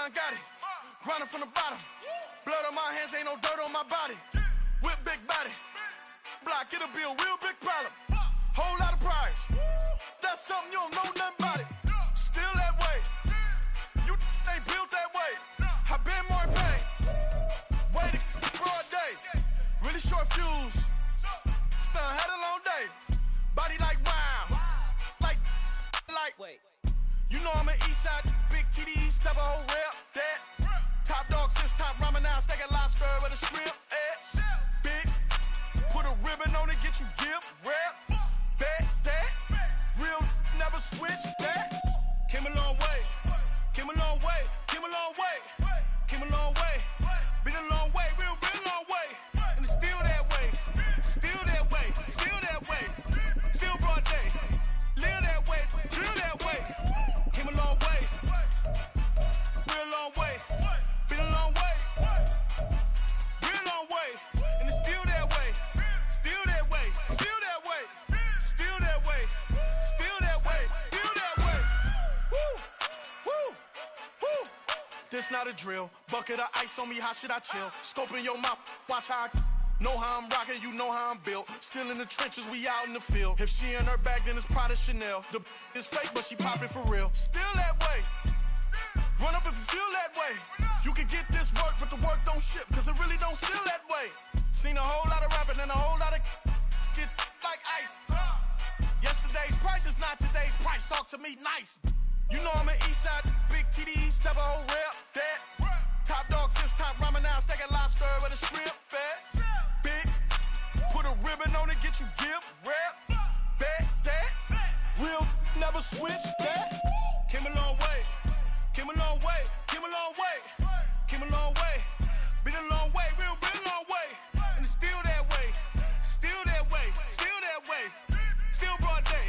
John got it. Grinding from the bottom. Blood on my hands, ain't no dirt on my body. Whip big body. Block, it'll be a real big problem. Whole lot of prize. That's something you don't know nothing about it. Still that way. You ain't built that way. I been more pain. Waiting broad day. Really short fuse. Had a long day. Body like wow. Like. Wait. You know I'm an east side. Big TDE, step a whole rep. That. Top dog, since top ramen now. Steak a lobster with a shrimp. Big. Put a ribbon on it, get you give. Rep. Bet that. Real never switch that. Came a long way. Came a long way. Came a long way. Came a long way. Been a long way. Real long way. And it's still that way. Still that way. Still that way. Still broad day. Live that way. Drill that way. Came a long way. Real long way. Been a long way. Real long way. And it's still that way. Still that way. Still that way. Still that way. Still that way. Still that way. Woo. Woo. Woo. This not a drill. Bucket of ice on me, how should I chill? Scoping your mouth, watch how I know how I'm rocking, you know how I'm built. Still in the trenches, we out in the field. If she in her bag, then it's Prada Chanel. The is fake, but she poppin' for real. Still that way. Run up if you feel that way. You can get this work, but the work don't ship, cause it really don't feel that way. Seen a whole lot of rapping and a whole lot of get like ice. Yesterday's price is not today's price. Talk to me nice. You know I'm an east side, big TDE, step a whole rep. That. Top dog, since top ramen now. Steak a lobster with a shrimp. Fat. Big. Put a ribbon on it, get you give. Rep. Bet that. Real never switch that. Came a long way. Came a long way. Came a long way. Came a long way. Been a long way. Real long way. And it's still that way. Still that way. Still that way. Still broad day.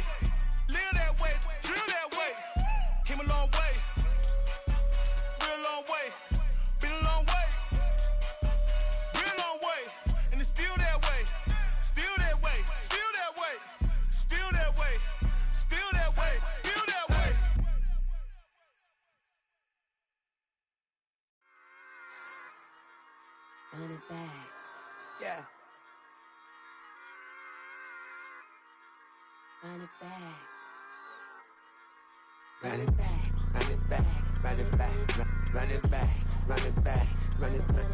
Live that way. Drill that way. Came a long way. Real long way. Been a long way. Real long way. And it's still that way. Still that way. Still that way. Still that way. Still that way. Still that way. Run it back. Yeah. Run it back. Run it back, run it back, run it back, run it back, run it back, run it back,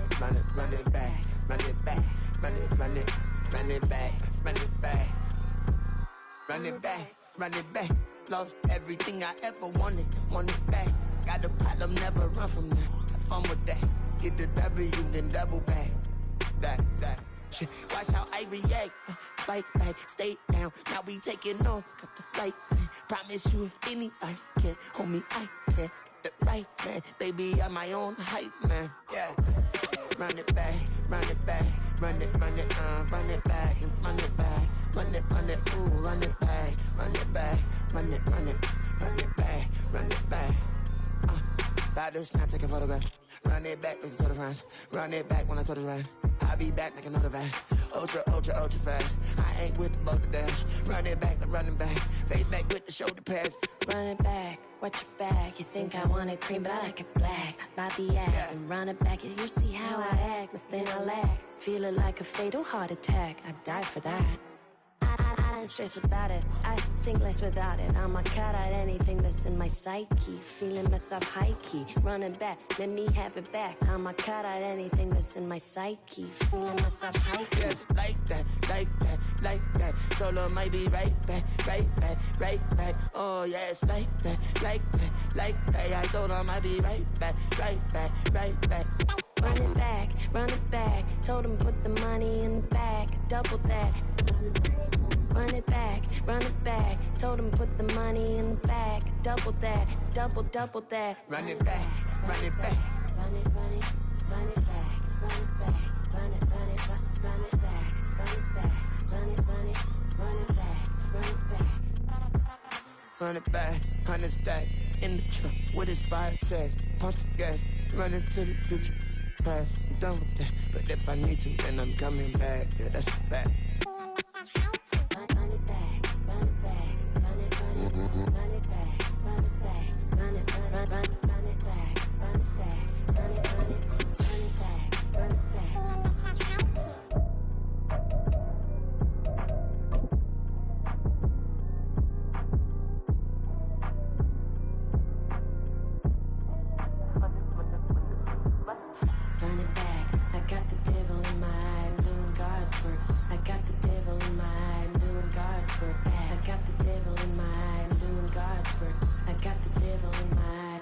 run it back, run it back, run it back, run it back, run it back, run it back. Lost everything I ever wanted it back. Got a problem, never run from that. Have fun with that. Get the W, then double back. That shit. Watch how I react. Fight back, stay down. Now we taking off. Got the flight. Promise you if anybody can hold me, I can. Get the right man. Baby, I'm my own hype man. Yeah. Run it back, run it back, run it back, and run it back, run it, ooh, run it back, run it back, run it back, run it back. About to snap, take a photograph. Run it back, make it to the friends. Run it back when I told it right. I'll be back, make another back. Ultra fast. I ain't with the boulder dash. Run it back, running back. Face back with the shoulder pads. Run it back, watch your back. You think I want it cream, but I like it black. About the act, Yeah. and run it back. You see how I act, nothing I lack. Feeling like a fatal heart attack. I'd die for that. I ain't stressed about it. I think less without it. I'ma cut out anything that's in my psyche. Feeling myself high key. Running back, let me have it back. I'ma cut out anything that's in my psyche. Feeling myself high key. Yes, like that, like that, like that. Told her might be right back, right back, right back. Oh yes, like that, like that, like that. I told her might be right back, right back, right back. Run it back, run it back. Told him put the money in the bag, double that. Run it back, run it back. Told him put the money in the bag, double that, double that. Run it back, run it back. Run it, run it, run it back, run it back, run it, run it, run it back, run it back, run it, run it, run it back, run it back. Run it back, 100 stack in the truck with his fire tag. Punch the gas, running to the future. Past, I'm done with that. But if I need to, then I'm coming back. Yeah, that's a fact. Run it back, run it back, run it, run it, run it back, run it back, run it, run it back, run it back. God's work. I got the devil in my eye, I'm doing God's work. I got the devil in my eye.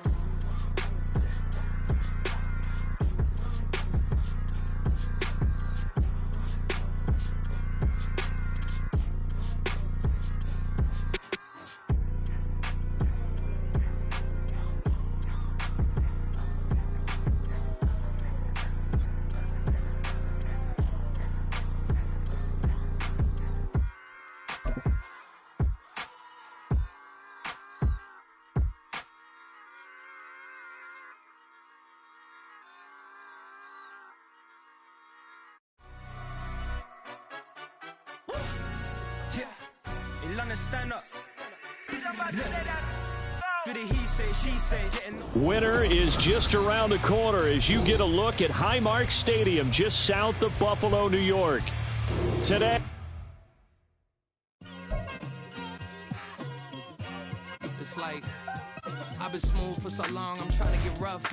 Yeah, London stand up. He say, she say. Winter is just around the corner as you get a look at Highmark Stadium just south of Buffalo, New York. Today. It's like I've been smooth for so long, I'm trying to get rough.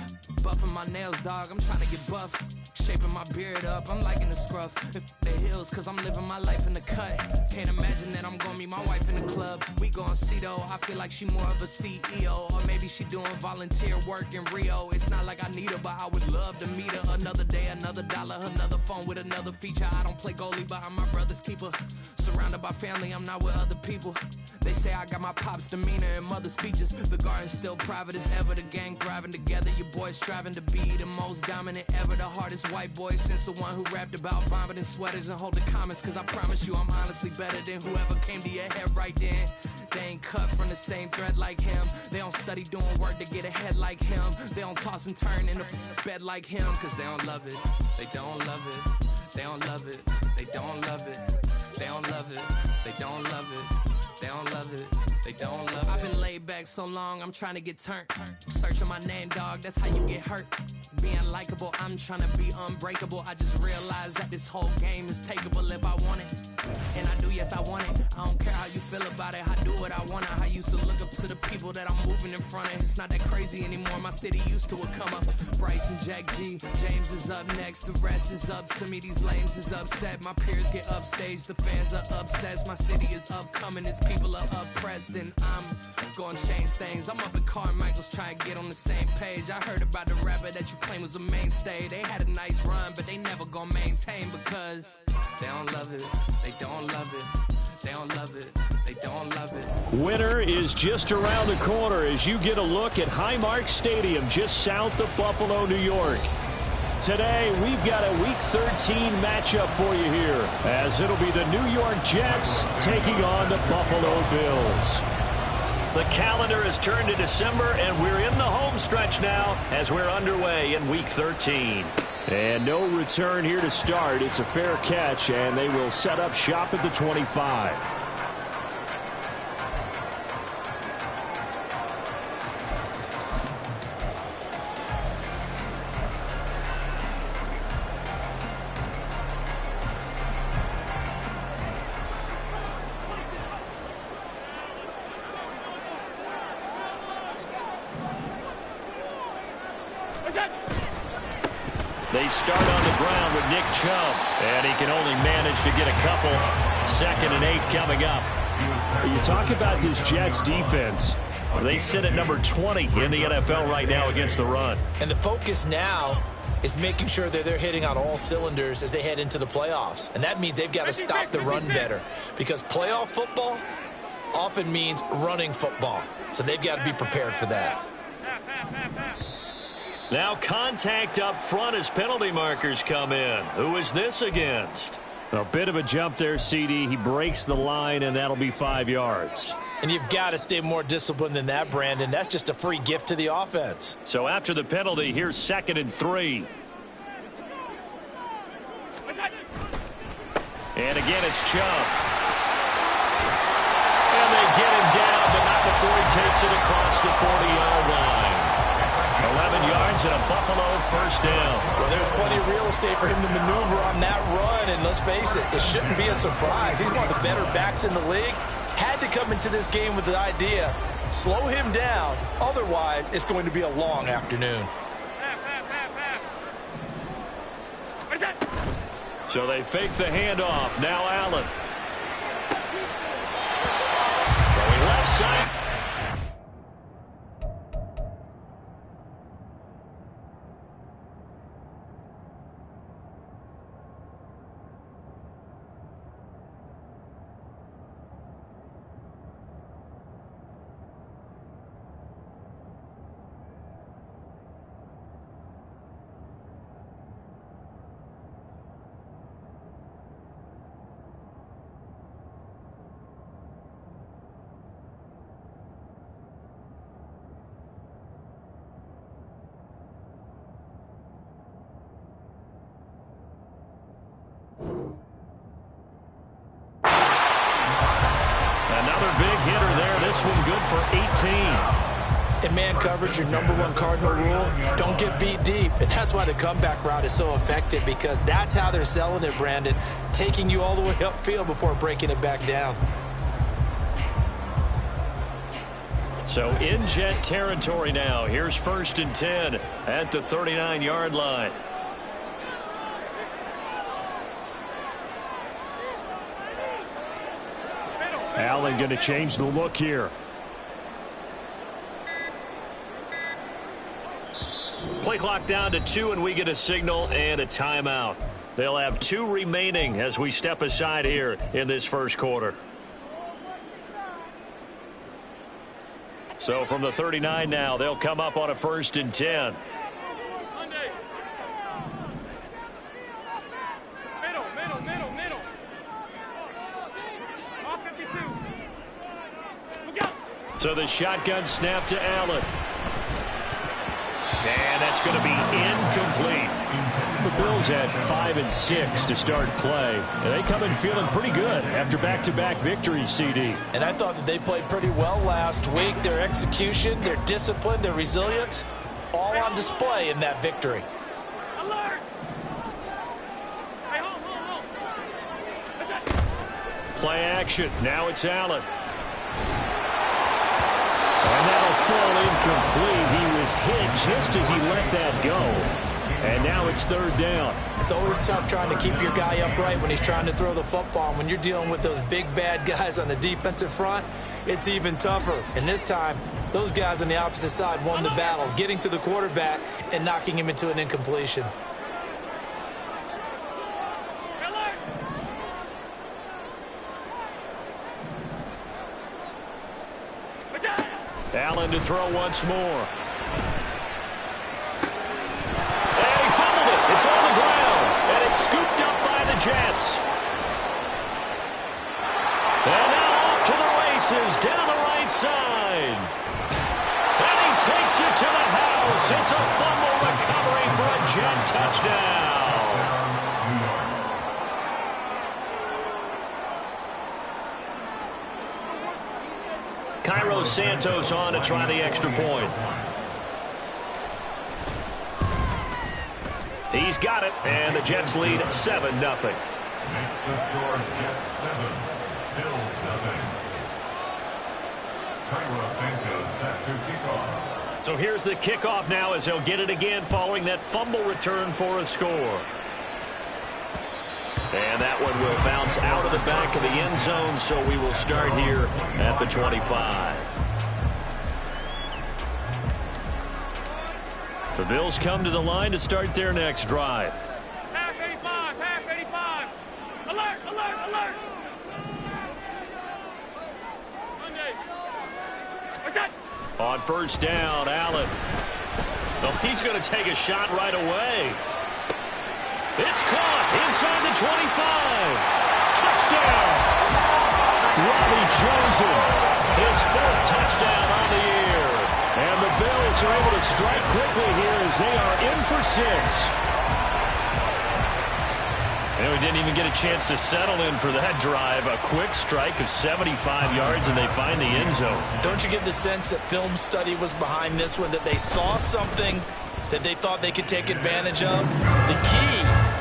Buffing my nails, dog, I'm trying to get buff. Shaping my beard up, I'm liking the scruff. The hills, cause I'm living my life in the cut. Can't imagine that I'm gonna meet my wife in the club. We gon' see though, I feel like she more of a CEO. Or maybe she doing volunteer work in Rio. It's not like I need her, but I would love to meet her. Another day, another dollar, another phone with another feature. I don't play goalie, but I'm my brother's keeper. Surrounded by family, I'm not with other people. They say I got my pop's demeanor and mother's features. The garden's still private as ever, the gang thriving together. Your boys striving to be the most dominant ever. The hardest white boy since the one who rapped about vomiting sweaters and holding comments. Cause I promise you I'm honestly better than whoever came to your head right then. They ain't cut from the same thread like him. They don't study doing work to get ahead like him. They don't toss and turn in the bed like him. Cause they don't love it, they don't love it. They don't love it, they don't love it. They don't love it, they don't love it. They don't love it, they don't love it. I've been laid back so long, I'm trying to get turned. Searching my name, dog, that's how you get hurt. Being likable, I'm trying to be unbreakable. I just realized that this whole game is takeable if I want it. And I do, yes, I want it. I don't care how you feel about it, I do what I want. I used to look up to the people that I'm moving in front of. It's not that crazy anymore, my city used to it come up. Bryce and Jack G, James is up next. The rest is up to me, these lames is upset. My peers get upstaged, the fans are obsessed. My city is upcoming, it's people are oppressed, and I'm gonna change things. I'm up at Carmichael's trying to get on the same page. I heard about the rapper that you claim was a mainstay. They had a nice run, but they never gonna maintain because they don't love it, they don't love it, they don't love it, they don't love it. Winter is just around the corner as you get a look at Highmark Stadium just south of Buffalo, New York. Today, we've got a Week 13 matchup for you here, as it'll be the New York Jets taking on the Buffalo Bills. The calendar has turned to December, and we're in the home stretch now as we're underway in Week 13. And no return here to start. It's a fair catch, and they will set up shop at the 25. They start on the ground with Nick Chubb, and he can only manage to get a couple. 2nd and 8 coming up. You talk about this Jets defense. They sit at number 20 in the NFL right now against the run. And the focus now is making sure that they're hitting on all cylinders as they head into the playoffs. And that means they've got to stop the run better, because playoff football often means running football. So they've got to be prepared for that. Now contact up front as penalty markers come in. Who is this against? A bit of a jump there, CD. He breaks the line, and that'll be 5 yards. And you've got to stay more disciplined than that, Brandon. That's just a free gift to the offense. So after the penalty, here's 2nd and 3. And again, it's Chubb. And they get him down, but not before he takes it across the 40-yard line. 11 yards and a Buffalo first down. Well, there's plenty of real estate for him to maneuver on that run, and let's face it, it shouldn't be a surprise. He's one of the better backs in the league. Had to come into this game with the idea, slow him down, otherwise it's going to be a long afternoon. So they fake the handoff. Now Allen. this one good for 18. In man coverage, your #1 cardinal rule, don't get beat deep. And that's why the comeback route is so effective, because that's how they're selling it, Brandon. Taking you all the way upfield before breaking it back down. So in Jet territory now. Here's 1st and 10 at the 39-yard line. Allen going to change the look here. Play clock down to 2, and we get a signal and a timeout. They'll have 2 remaining as we step aside here in this first quarter. So from the 39 now, they'll come up on a 1st and 10. So the shotgun snap to Allen. And that's going to be incomplete. The Bills had 5 and 6 to start play. And they come in feeling pretty good after back-to-back victories, CD. And I thought that they played pretty well last week. Their execution, their discipline, their resilience, all on display in that victory. Alert! Hey, hold. Play action. Now it's Allen. And that'll fall incomplete. He was hit just as he let that go. And now it's 3rd down. It's always tough trying to keep your guy upright when he's trying to throw the football. When you're dealing with those big, bad guys on the defensive front, it's even tougher. And this time, those guys on the opposite side won the battle, getting to the quarterback and knocking him into an incompletion. Allen to throw once more. And he fumbled it. It's on the ground. And it's scooped up by the Jets. And now off to the races down the right side. And he takes it to the house. It's a fumble recovery for a Jet touchdown. Cairo Santos on to try the extra point. He's got it, and the Jets lead 7-0. Makes the score Jets 7, Bills 0. Cairo Santos set to kickoff. So here's the kickoff now as he'll get it again following that fumble return for a score. And that one will bounce out of the back of the end zone, so we will start here at the 25. The Bills come to the line to start their next drive. Half 85. Alert! Monday. What's that? On 1st down, Allen. Well, he's going to take a shot right away. It's caught inside the 25. Touchdown! Robbie Chosen, his 4th touchdown on the year. And the Bills are able to strike quickly here as they are in for 6. And we didn't even get a chance to settle in for that drive. A quick strike of 75 yards, and they find the end zone. Don't you get the sense that film study was behind this one, that they saw something that they thought they could take advantage of? The key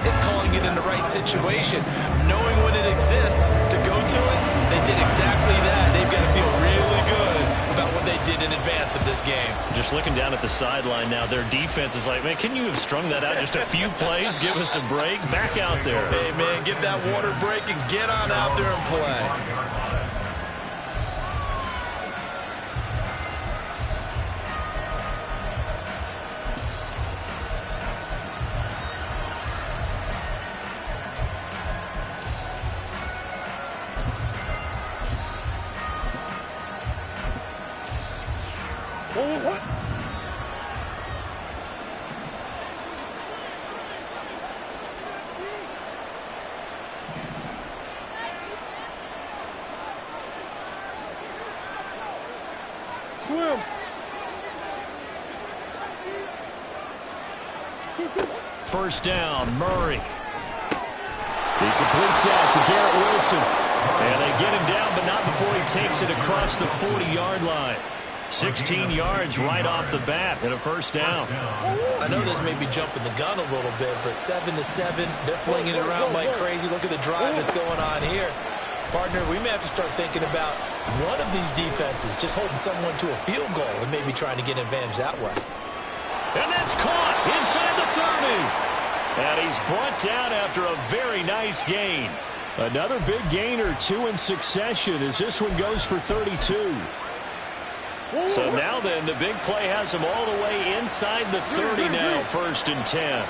is calling it in the right situation, knowing when it exists to go to it. They did exactly that. They've got to feel really good about what they did in advance of this game. Just looking down at the sideline now, their defense is like, man, can you have strung that out just a few plays? Give us a break. Back out there. Hey, man, give that water break and get on out there and play. What? Swim. 1st down, Murray. He completes that to Garrett Wilson. And they get him down, but not before he takes it across the 40-yard line. 16 yards right off the bat and a first down. I know this may be jumping the gun a little bit, but 7-7, they're flinging it around like crazy. Look at the drive that's going on here. Partner, we may have to start thinking about one of these defenses just holding someone to a field goal and maybe trying to get an advantage that way. And that's caught inside the 30. And he's brought down after a very nice gain. Another big gain or two in succession as this one goes for 32. So now then, the big play has him all the way inside the 30 now, 1st and 10.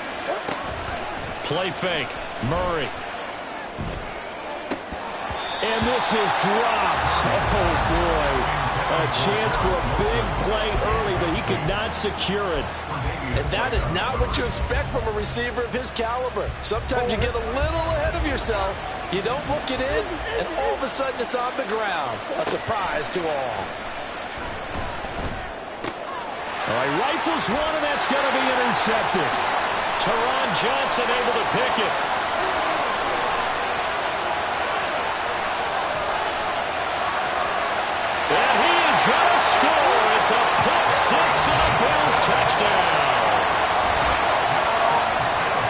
Play fake, Murray. And this is dropped. Oh, boy. A chance for a big play early, but he could not secure it. And that is not what you expect from a receiver of his caliber. Sometimes you get a little ahead of yourself. You don't look it in, and all of a sudden it's on the ground. A surprise to all. He rifles one, and that's going to be intercepted. Teron Johnson able to pick it. And he is going to score. It's a pick six and a Bills touchdown.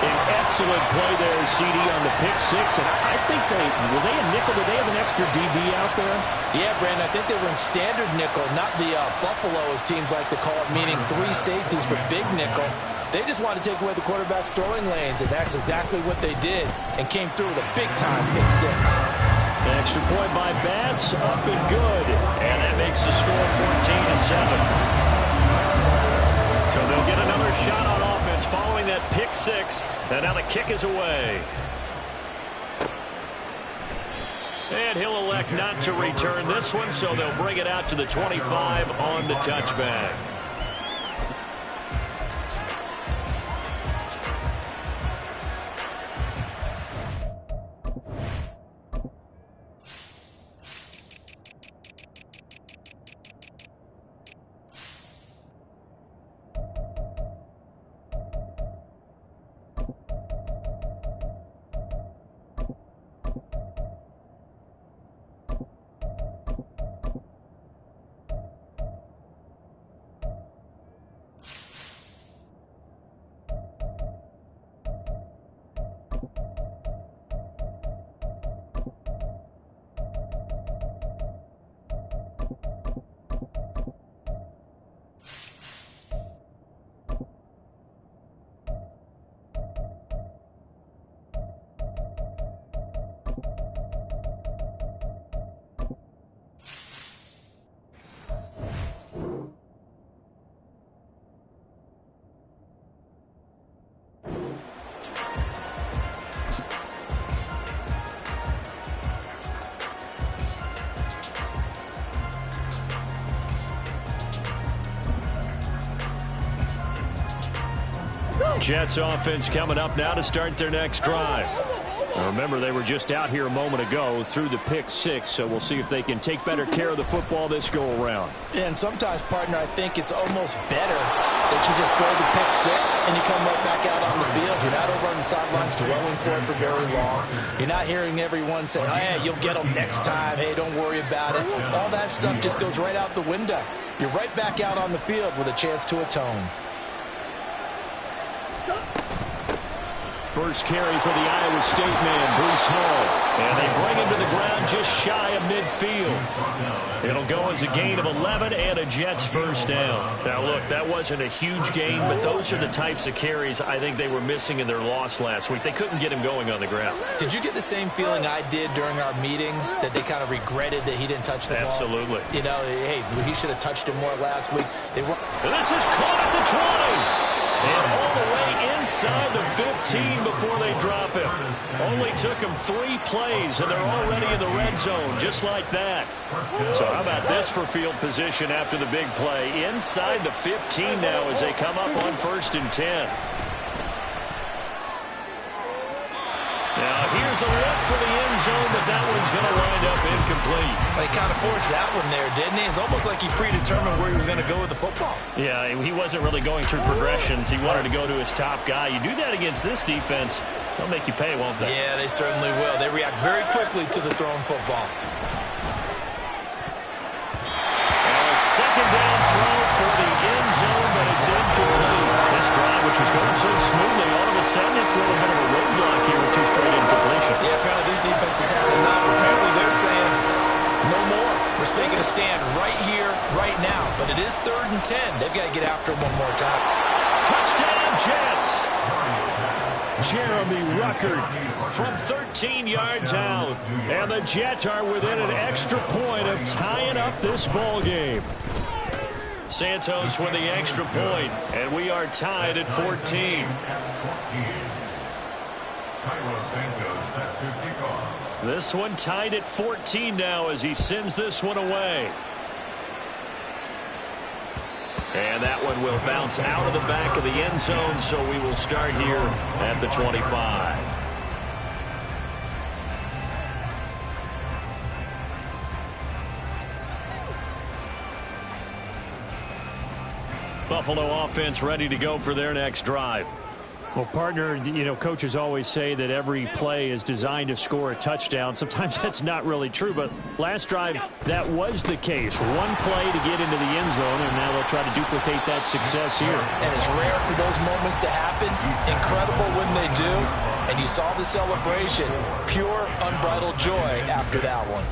An excellent play there, CD, on the pick six. And I think were they a nickel? Did they have an extra DB out there? Yeah, Brandon, I think they were in standard nickel, not the Buffalo, as teams like to call it, meaning 3 safeties for big nickel. They just wanted to take away the quarterback's throwing lanes, and that's exactly what they did, and came through with a big-time pick six. An extra point by Bass, up and good. And that makes the score 14-7. So they'll get another shot on offense following that pick six, and now the kick is away. And he'll elect not to return this one, so they'll bring it out to the 25 on the touchback. Jets offense coming up now to start their next drive. Now remember, they were just out here a moment ago through the pick six, so we'll see if they can take better care of the football this go-around. Yeah, and sometimes, partner, I think it's almost better that you just throw the pick six and you come right back out on the field. You're not over on the sidelines dwelling for it for very long. You're not hearing everyone say, oh, yeah, you'll get them next time. Hey, don't worry about it. All that stuff just goes right out the window. You're right back out on the field with a chance to atone. First carry for the Iowa State man, Breece Hall. And they bring him to the ground just shy of midfield. It'll go as a gain of 11 and a Jets first down. Now, look, that wasn't a huge gain, but those are the types of carries I think they were missing in their loss last week. They couldn't get him going on the ground. Did you get the same feeling I did during our meetings, that they kind of regretted that he didn't touch the ball? Absolutely. You know, hey, he should have touched him more last week. And this is caught at the 20. And all the way inside the 15 before they drop him. Only took him 3 plays, and they're already in the red zone, just like that. So how about this for field position after the big play? Inside the 15 now as they come up on 1st and 10. Now here's a look for the end zone, but that one's going to wind up incomplete. He kind of forced that one there, didn't he? It's almost like he predetermined where he was going to go with the football. Yeah, he wasn't really going through progressions. He wanted to go to his top guy. You do that against this defense, they'll make you pay, won't they? Yeah, they certainly will. They react very quickly to the thrown football. A second down throw for the end zone, but it's incomplete. This drive, which was going so smoothly, all of a sudden it's a little bit of a roadblock here with 2 straight incompletions. Yeah, apparently this defense has had enough. Apparently they're saying no more. We're taking a stand right here, right now. But it is 3rd and 10. They've got to get after him one more time. Touchdown, Jets! Jeremy Ruckert from 13 yards out. And the Jets are within an extra point of tying up this ball game. Santos with the extra point, and we are tied at 14. This one tied at 14 now as he sends this one away. And that one will bounce out of the back of the end zone, so we will start here at the 25. Buffalo offense ready to go for their next drive. Well, partner, coaches always say that every play is designed to score a touchdown. Sometimes that's not really true, but last drive, that was the case. One play to get into the end zone, and now they'll try to duplicate that success here. And it's rare for those moments to happen. Incredible when they do. And you saw the celebration. Pure, unbridled joy after that one.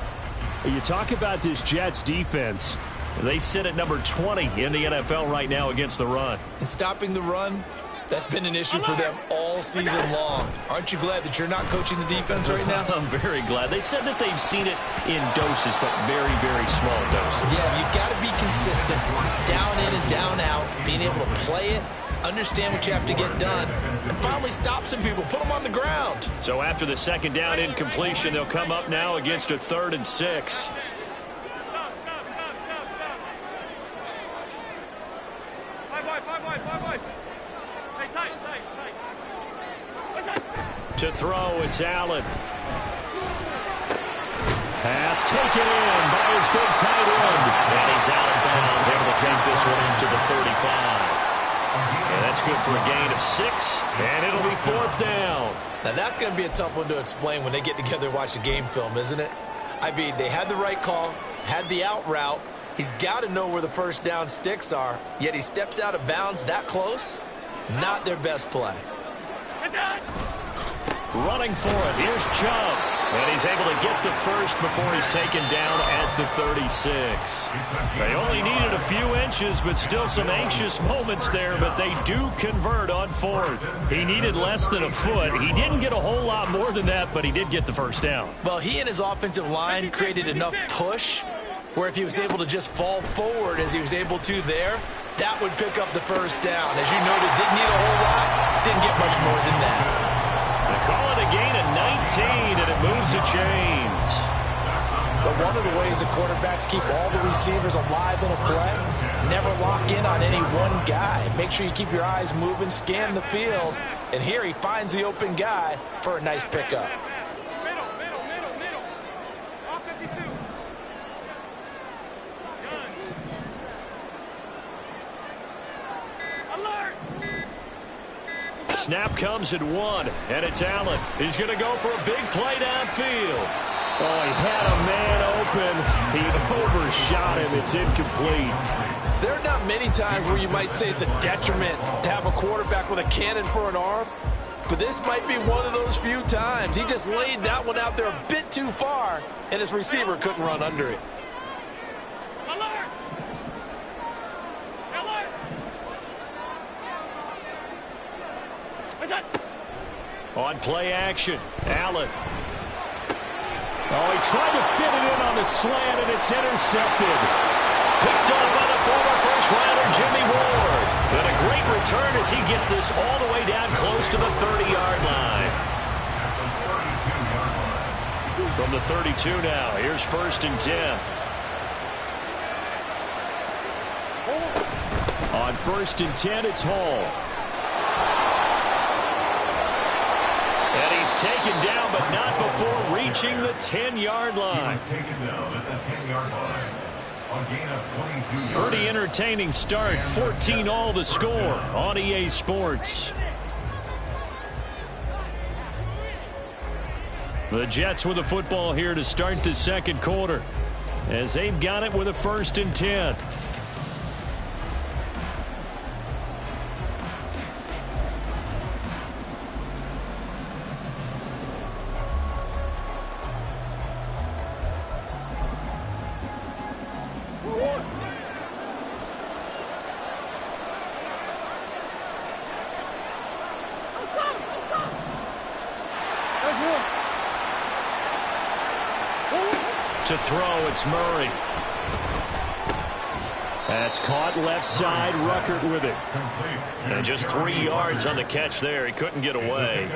You talk about this Jets defense. They sit at number 20 in the NFL right now against the run. And stopping the run, that's been an issue for them all season long. Aren't you glad that you're not coaching the defense right now? I'm very glad. They said that they've seen it in doses, but very, very small doses. Yeah, you've got to be consistent. It's down in and down out. Being able to play it, understand what you have to get done, and finally stop some people, put them on the ground. So after the second down incompletion, they'll come up now against a 3rd and 6. To throw, it's Allen. Pass taken in by his big tight end. And he's out of bounds, able to take this one into the 35. And that's good for a gain of 6, and it'll be 4th down. Now that's going to be a tough one to explain when they get together and watch the game film, isn't it? I mean, they had the right call, had the out route. He's got to know where the first down sticks are, yet he steps out of bounds that close. Not their best play. Running for it, here's Chubb. And he's able to get the first before he's taken down at the 36. They only needed a few inches, but still some anxious moments there, but they do convert on 4th. He needed less than a foot. He didn't get a whole lot more than that, but he did get the first down. Well, he and his offensive line created enough push where if he was able to just fall forward as he was able to there, that would pick up the first down. As you noted, didn't need a whole lot, didn't get much more than that. Call it a gain of 19, and it moves the chains. But one of the ways the quarterbacks keep all the receivers alive in a play, never lock in on any one guy. Make sure you keep your eyes moving, scan the field, and here he finds the open guy for a nice pickup. Middle. All 52. Alert! Snap comes at 1, and it's Allen. He's going to go for a big play downfield. Oh, he had a man open. He overshot him. It's incomplete. There are not many times where you might say it's a detriment to have a quarterback with a cannon for an arm, but this might be one of those few times. He just laid that one out there a bit too far, and his receiver couldn't run under it. On play action, Allen. Oh, he tried to fit it in on the slant, and it's intercepted. Picked up by the former first-rounder, Jimmy Ward. And a great return as he gets this all the way down close to the 30-yard line. From the 32 now, here's 1st and 10. On 1st and 10, it's Hall. And he He's taken down, but not before reaching the 10-yard line. He was taken down at the 10-yard line. On gain of 22 yards. Pretty entertaining start. 14-all the score on EA Sports. The Jets with the football here to start the second quarter, as they've got it with a 1st and 10. To throw, it's Murray. That's caught left side. Ruckert with it. And just 3 yards on the catch there. He couldn't get away.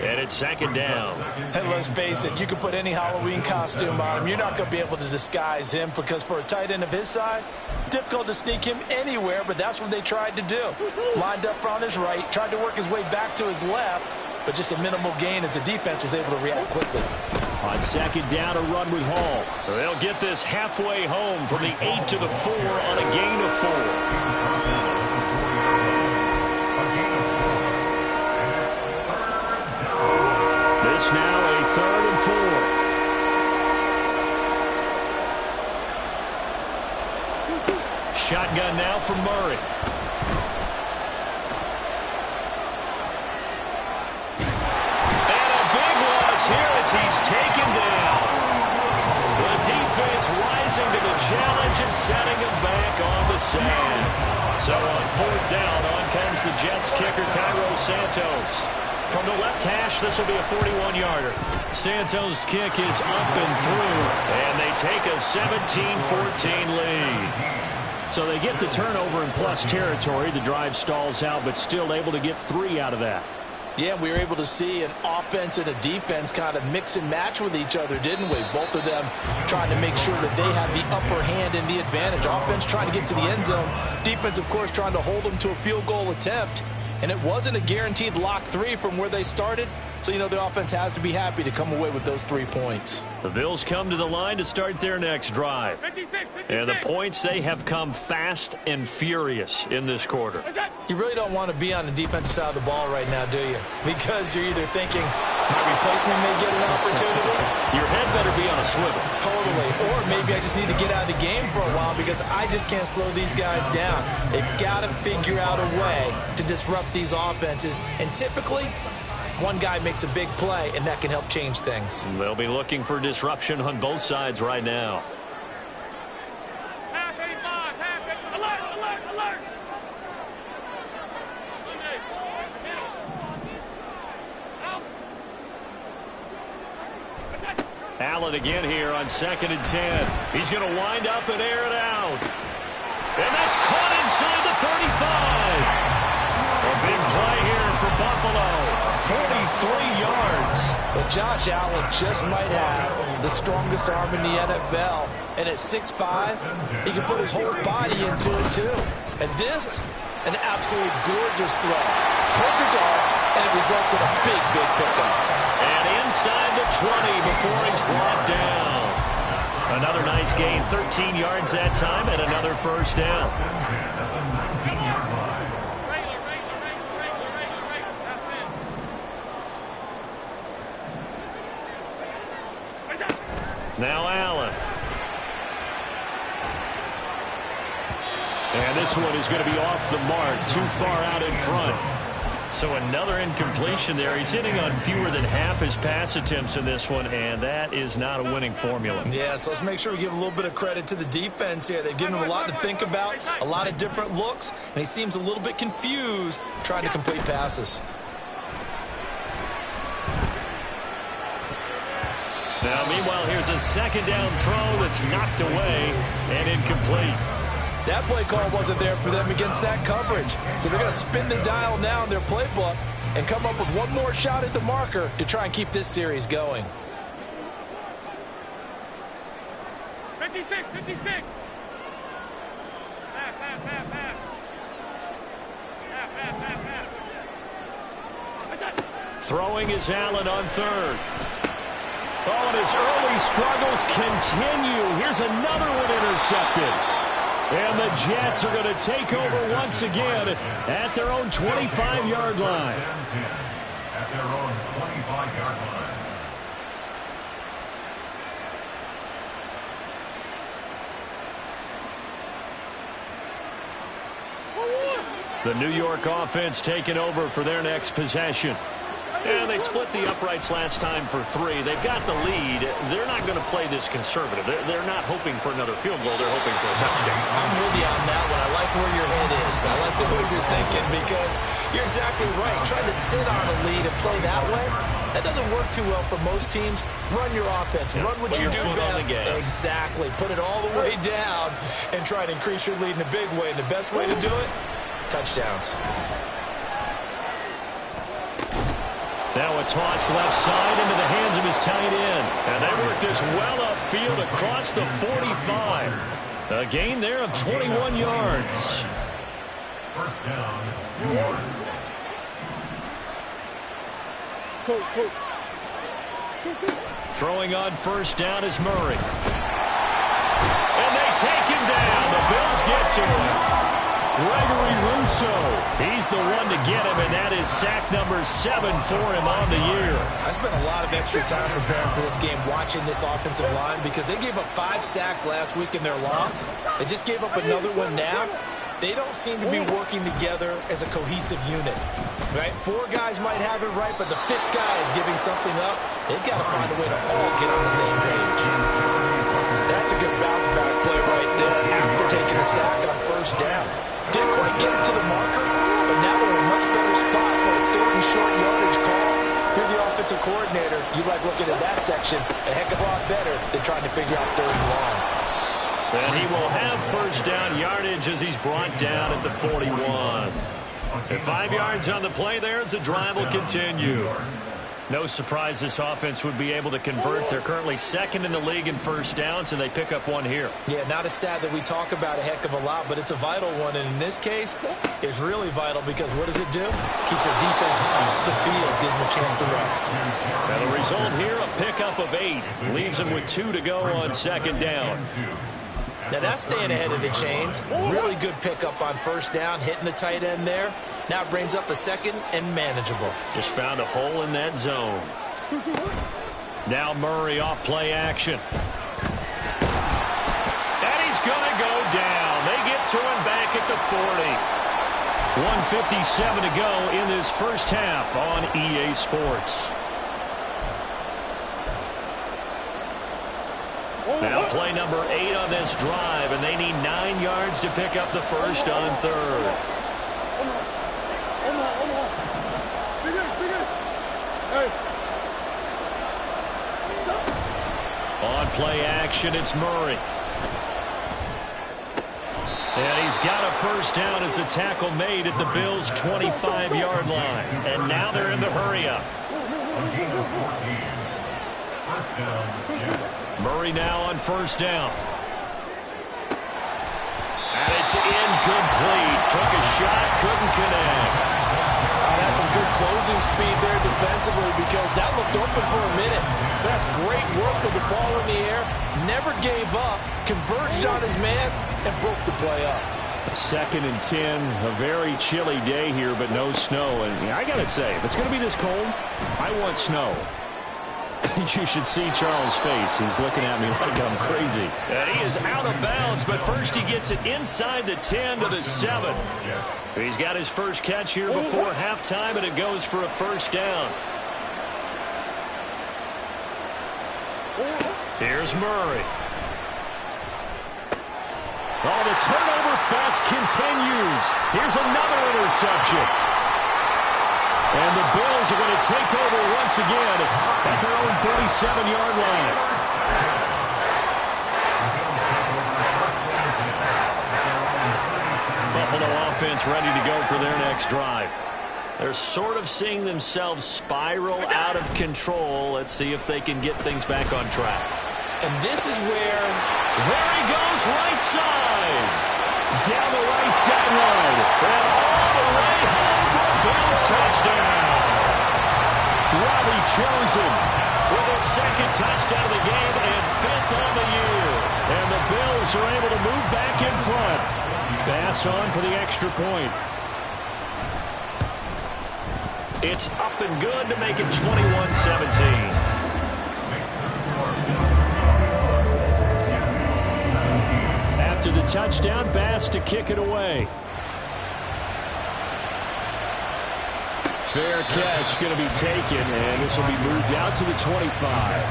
And it's 2nd down. And let's face it, you can put any Halloween costume on him. You're not going to be able to disguise him, because for a tight end of his size, difficult to sneak him anywhere, but that's what they tried to do. Lined up on his right, tried to work his way back to his left, but just a minimal gain as the defense was able to react quickly. On 2nd down, a run with Hall. So they'll get this halfway home from the 8 to the 4 on a gain of 4. This now a 3rd and 4. Shotgun now for Murray. Here as he's taken down. The defense rising to the challenge and setting him back on the sand. So on 4th down, on comes the Jets kicker, Cairo Santos. From the left hash, this will be a 41-yarder. Santos' kick is up and through, and they take a 17-14 lead. So they get the turnover in plus territory. The drive stalls out, but still able to get 3 out of that. Yeah, we were able to see an offense and a defense kind of mix and match with each other, didn't we? Both of them trying to make sure that they have the upper hand and the advantage. Offense trying to get to the end zone. Defense, of course, trying to hold them to a field goal attempt. And it wasn't a guaranteed lock 3 from where they started. So, you know, the offense has to be happy to come away with those 3 points. The Bills come to the line to start their next drive. 56. And the points, they have come fast and furious in this quarter. You really don't want to be on the defensive side of the ball right now, do you? Because you're either thinking, my replacement may get an opportunity. Your head better be on a swivel. Totally. Or maybe I just need to get out of the game for a while because I just can't slow these guys down. They've got to figure out a way to disrupt these offenses. And typically, one guy makes a big play, and that can help change things. They'll be looking for disruption on both sides right now. Allen again here on 2nd and 10. He's going to wind up and air it out. And that's caught inside the 35. A big play here for Buffalo. 43 yards. But Josh Allen just might have the strongest arm in the NFL. And at 6'5", he can put his whole body into it, too. And this, an absolute gorgeous throw. Perfect arm, and it results in a big, big pickup. And inside the 20 before he's brought down. Another nice gain, 13 yards that time, and another 1st down. Now Allen. And this one is going to be off the mark, too far out in front. So another incompletion there. He's hitting on fewer than half his pass attempts in this one, and that is not a winning formula. Yeah, so let's make sure we give a little bit of credit to the defense here. They've given him a lot to think about, a lot of different looks, and he seems a little bit confused trying to complete passes. Now, meanwhile, here's a 2nd down throw that's knocked away and incomplete. That play call wasn't there for them against that coverage. So they're going to spin the dial now in their playbook and come up with one more shot at the marker to try and keep this series going. 56, 56. Throwing is Allen on third. Oh, and his early struggles continue. Here's another one intercepted. And the Jets are going to take over once again at their own 25-yard line. At their own 25-yard line. The New York offense taking over for their next possession. And they split the uprights last time for 3. They've got the lead. They're not going to play this conservative. They're not hoping for another field goal. They're hoping for a touchdown. I'm with you on that one. I like where your head is. I like the way you're thinking because you're exactly right. Trying to sit on a lead and play that way, that doesn't work too well for most teams. Run your offense. Run what you do best. Exactly. Put it all the way down and try to increase your lead in a big way. And the best way to do it, touchdowns. Now a toss left side into the hands of his tight end. And they work this well upfield across the 45. A gain there of 21 yards. First down, New York. Throwing on first down is Murray. And they take him down. The Bills get to him. Gregory Rousseau, he's the one to get him, and that is sack number 7 for him on the year. I spent a lot of extra time preparing for this game watching this offensive line because they gave up 5 sacks last week in their loss. They just gave up another one now. They don't seem to be working together as a cohesive unit. Right? 4 guys might have it right, but the 5th guy is giving something up. They've got to find a way to all get on the same page. That's a good bounce back play right there after taking a sack on first down. Didn't quite get it to the marker, but now they're in a much better spot for a 3rd and short yardage call. If you're the offensive coordinator, you like looking at that section a heck of a lot better than trying to figure out 3rd and long. And he will have first down yardage as he's brought down at the 41. And 5 yards on the play there as the drive will continue. No surprise this offense would be able to convert. They're currently 2nd in the league in first downs, and they pick up one here. Yeah, not a stat that we talk about a heck of a lot, but it's a vital one. And in this case, it's really vital because what does it do? Keeps their defense off the field, gives them a chance to rest. And the result here, a pickup of 8. Leaves them with 2 to go on 2nd down. Now that's staying ahead of the chains. Really good pickup on first down, hitting the tight end there. Now it brings up a 2nd and manageable. Just found a hole in that zone. Now Murray off play action. And he's going to go down. They get to him back at the 40. 1:57 to go in this first half on EA Sports. Now play number 8 on this drive, and they need 9 yards to pick up the first on 3rd. On play action, it's Murray. And he's got a first down as a tackle made at the Bills' 25-yard line. And now they're in the hurry-up. Murray now on first down. And it's incomplete. Took a shot, couldn't connect. That's some good closing speed there defensively because that looked open for a minute. That's great work with the ball in the air. Never gave up, converged on his man, and broke the play up. 2nd and 10, a very chilly day here, but no snow. And I got to say, if it's going to be this cold, I want snow. You should see Charles' face. He's looking at me like I'm crazy. And he is out of bounds, but first he gets it inside the 10 to the 7. He's got his first catch here before halftime, and it goes for a first down. Here's Murray. Oh, the turnover fest continues. Here's another interception. And the Bills are going to take over once again at their own 37-yard line. Buffalo offense ready to go for their next drive. They're sort of seeing themselves spiral out of control. Let's see if they can get things back on track. And this is where... There he goes, right side. Down the right sideline. And all the way home for a Bills touchdown. Robbie Chosen with his second touchdown of the game and 5th on the year. And the Bills are able to move back in front. Bass on for the extra point. It's up and good to make it 21-17. After the touchdown, Bass to kick it away. Fair catch going to be taken, and this will be moved out to the 25.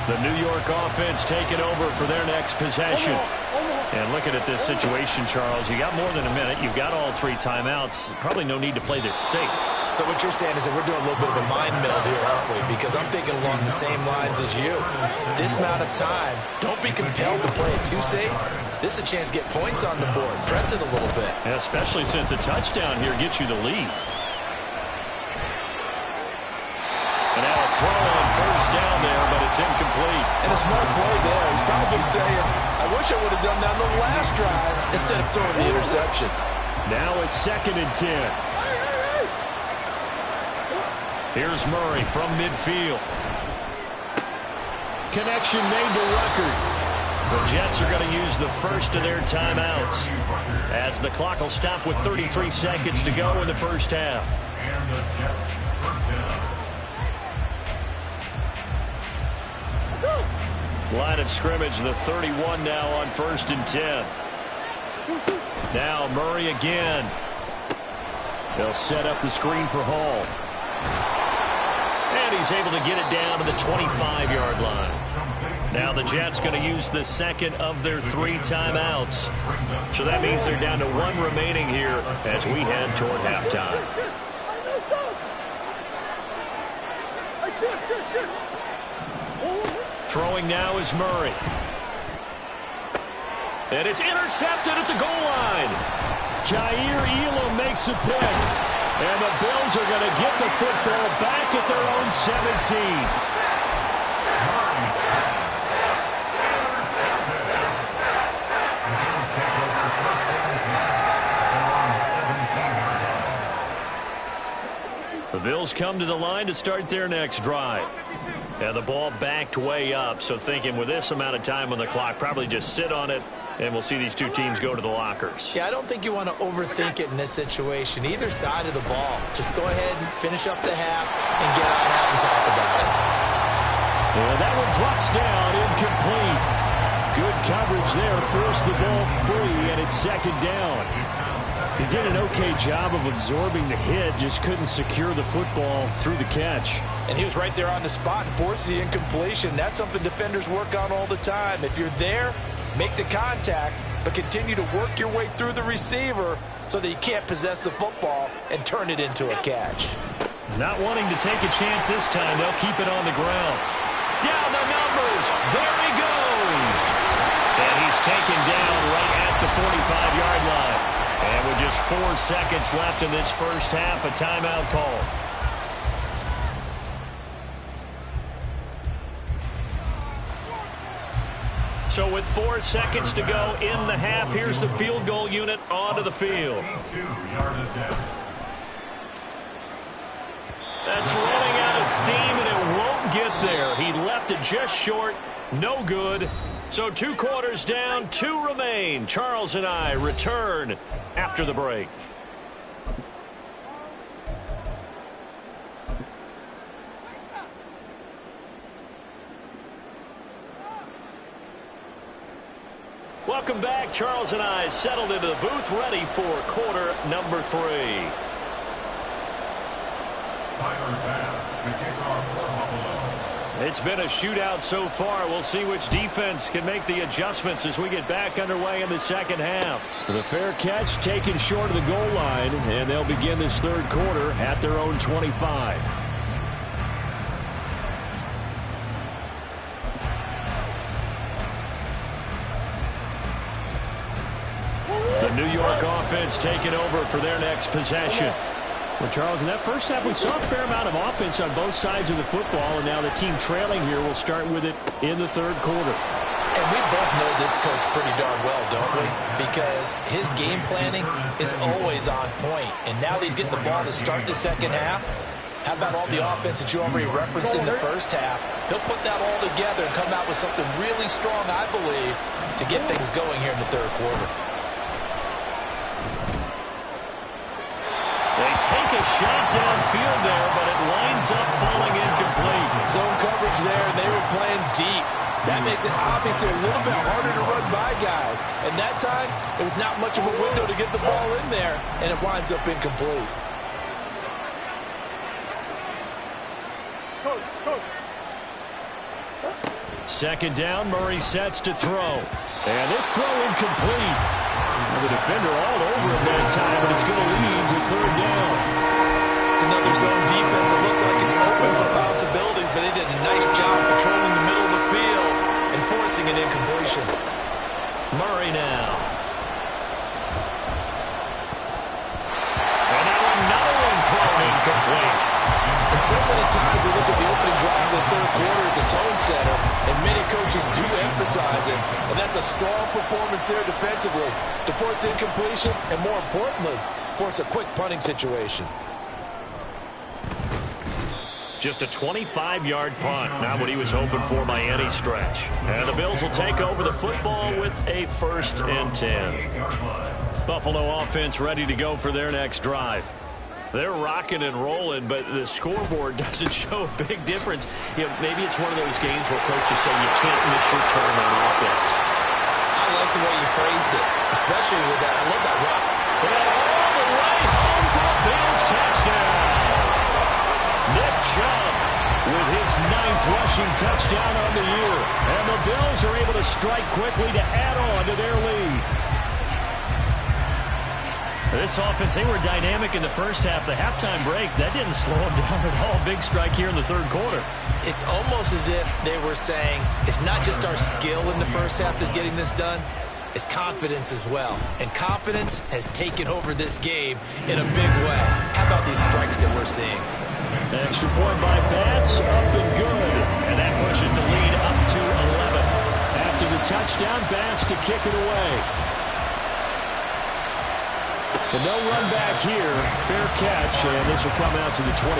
The New York offense taking over for their next possession. And looking at this situation, Charles, you got more than a minute. You've got all 3 timeouts. Probably no need to play this safe. So what you're saying is that we're doing a little bit of a mind meld here, aren't we? Because I'm thinking along the same lines as you. This amount of time, don't be compelled to play it too safe. This is a chance to get points on the board. Press it a little bit. And especially since a touchdown here gets you the lead. And now a throw on first down there, but it's incomplete. And a smart play there. He's probably saying, I wish I would have done that on the last drive instead of throwing the interception. Now it's 2nd and 10. Here's Murray from midfield. Connection made to Ruckert. The Jets are going to use the first of their timeouts as the clock will stop with 33 seconds to go in the first half. And the Jets first down. Line of scrimmage, the 31 now on 1st and 10. Now Murray again. They'll set up the screen for Hall. And he's able to get it down to the 25-yard line. Now the Jets going to use the second of their 3 timeouts. So that means they're down to 1 remaining here as we head toward halftime. Throwing now is Murray. And it's intercepted at the goal line. Jair Elam makes a pick. And the Bills are going to get the football back at their own 17. The Bills come to the line to start their next drive. And the ball backed way up, so thinking with this amount of time on the clock, probably just sit on it, and we'll see these 2 teams go to the lockers. Yeah, I don't think you want to overthink it in this situation. Either side of the ball. Just go ahead and finish up the half and get on out and talk about it. And that one drops down, incomplete. Good coverage there, forced the ball free, and it's 2nd down. He did an okay job of absorbing the hit, just couldn't secure the football through the catch. And he was right there on the spot and forced the incompletion. That's something defenders work on all the time. If you're there, make the contact, but continue to work your way through the receiver so that you can't possess the football and turn it into a catch. Not wanting to take a chance this time, they'll keep it on the ground. Down the numbers, there he goes. And he's taken down right at the 45-yard line. And with just 4 seconds left in this first half, a timeout call. So with 4 seconds to go in the half, here's the field goal unit onto the field. That's running out of steam, and it won't get there. He left it just short. No good. So 2 quarters down, 2 remain. Charles and I return after the break. Welcome back. Charles and I settled into the booth, ready for quarter number 3. It's been a shootout so far. We'll see which defense can make the adjustments as we get back underway in the second half. The fair catch taken short of the goal line, and they'll begin this 3rd quarter at their own 25. The New York offense taking over for their next possession. Well, Charles, in that first half, we saw a fair amount of offense on both sides of the football, and now the team trailing here will start with it in the 3rd quarter. And we both know this coach pretty darn well, don't we? Because his game planning is always on point. And now that he's getting the ball to start the second half, how about all the offense that you already referenced in the first half? He'll put that all together and come out with something really strong, I believe, to get things going here in the third quarter. They take a shot downfield there, but it winds up falling incomplete. Zone coverage there, and they were playing deep. That makes it obviously a little bit harder to run by guys. And that time, it was not much of a window to get the ball in there, and it winds up incomplete. Second down, Murray sets to throw. And this throw incomplete. And the defender all over him that time, but it's going to lead to third down. It's another zone defense. It looks like it's open for possibilities, but they did a nice job controlling the middle of the field and forcing an incompletion. Murray now. And now another one thrown incomplete. And so many times we look at the opening drive of the third quarter as a tone setter, and many coaches do emphasize it, and that's a strong performance there defensively to force incompletion and, more importantly, force a quick punting situation. Just a 25-yard punt, not what he was hoping for by any stretch. And the Bills will take over the football with a 1st and 10. Buffalo offense ready to go for their next drive. They're rocking and rolling, but the scoreboard doesn't show a big difference. You know, maybe it's one of those games where coaches say you can't miss your turn on offense. I like the way you phrased it, especially with that. I love that rock. And all the way home for a Bills touchdown. Nick Chubb with his 9th rushing touchdown on the year. And the Bills are able to strike quickly to add on to their lead. This offense, they were dynamic in the first half. The halftime break, that didn't slow them down at all. Big strike here in the third quarter. It's almost as if they were saying, it's not just our skill in the first half that's getting this done, it's confidence as well. And confidence has taken over this game in a big way. How about these strikes that we're seeing? Extra point by Bass, up and good. And that pushes the lead up to 11. After the touchdown, Bass to kick it away. And no run back here. Fair catch, and this will come out to the 25.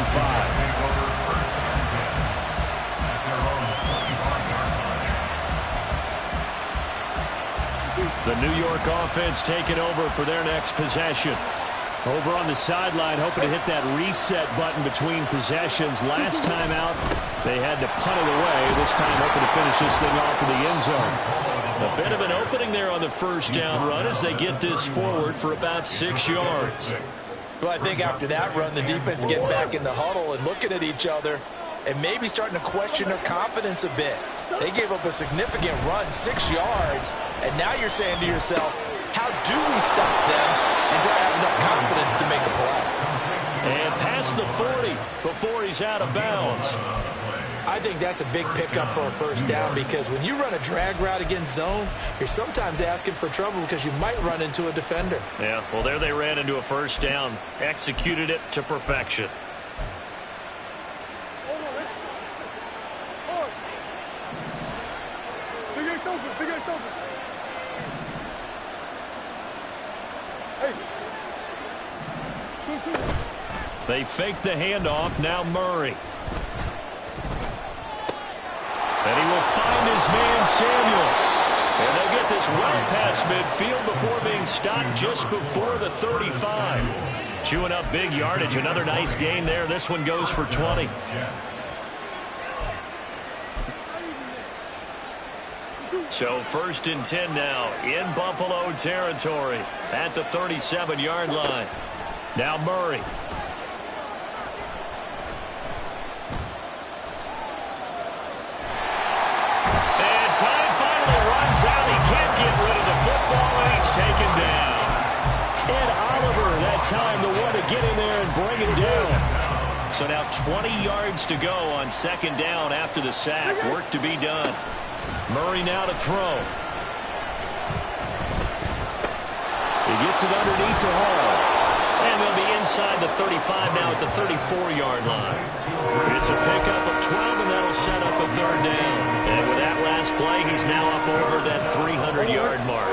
The New York offense taking over for their next possession. Over on the sideline, hoping to hit that reset button between possessions. Last time out, they had to punt it away. This time, hoping to finish this thing off in the end zone. A bit of an opening there on the first down run as they get this forward for about 6 yards. Well, I think after that run, the defense get back in the huddle and looking at each other and maybe starting to question their confidence a bit. They gave up a significant run, 6 yards, and now you're saying to yourself, how do we stop them, and do I have enough confidence to make a play? And past the 40 before he's out of bounds. I think that's a big pickup for a first down because when you run a drag route against zone, you're sometimes asking for trouble because you might run into a defender. Yeah, well, there they ran into a first down, executed it to perfection. They fake the handoff. Now Murray. And he will find his man Samuel. And they'll get this well past midfield before being stopped just before the 35. Chewing up big yardage. Another nice gain there. This one goes for 20. So 1st and 10 now in Buffalo territory at the 37-yard line. Now Murray. And time finally runs out. He can't get rid of the football, and he's taken down. And Oliver, that time, the one to get in there and bring him down. So now 20 yards to go on 2nd down after the sack. Work to be done. Murray now to throw. He gets it underneath to Hall. And they'll be inside the 35 now at the 34-yard line. It's a pickup of 12, and that'll set up a 3rd down. And with that last play, he's now up over that 300-yard mark.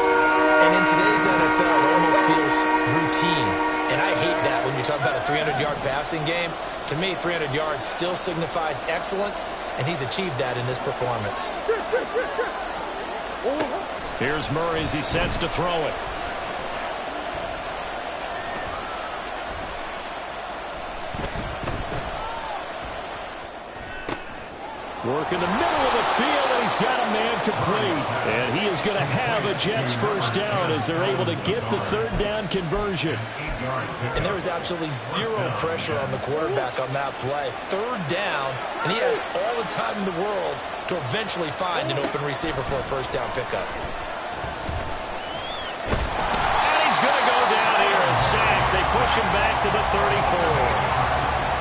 And in today's NFL, it almost feels routine. And I hate that when you talk about a 300-yard passing game. To me, 300 yards still signifies excellence, and he's achieved that in this performance. Here's Murray as he sets to throw it. Work in the middle of the field, and he's got a man complete. And he is going to have a Jets first down as they're able to get the third down conversion. And there was absolutely zero pressure on the quarterback on that play. Third down, and he has all the time in the world to eventually find an open receiver for a first down pickup. And he's going to go down here, a sack. They push him back to the 34.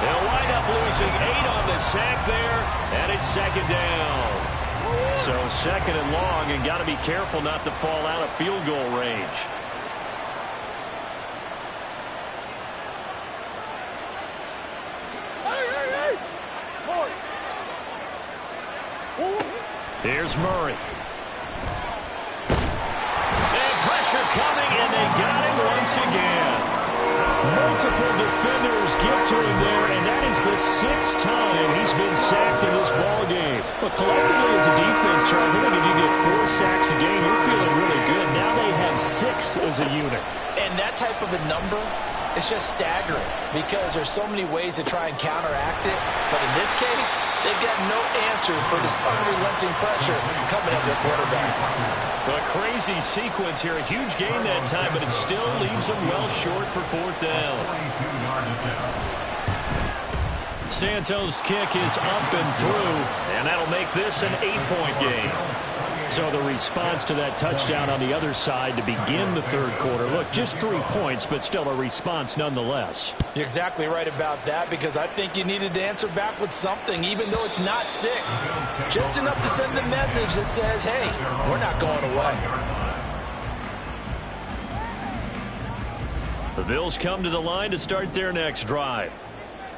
They'll wind up losing 8 on the sack there, and it's second down. So second and long, and got to be careful not to fall out of field goal range. Here's Murray. And pressure coming, and they got him once again. Multiple defenders get to him there, and that is the 6th time he's been sacked in this ball game. But collectively as a defense, Charles, I think if you get 4 sacks a game, you're feeling really good. Now they have 6 as a unit. And that type of a number is just staggering because there's so many ways to try and counteract it. But in this case, they've got no answers for this unrelenting pressure coming at their quarterback. A crazy sequence here. A huge gain that time, but it still leaves them well short for 4th down. Santos' kick is up and through, and that'll make this an 8-point game. So the response to that touchdown on the other side to begin the third quarter. Look, just 3 points, but still a response nonetheless. You're exactly right about that because I think you needed to answer back with something, even though it's not 6. Just enough to send the message that says, hey, we're not going away. The Bills come to the line to start their next drive.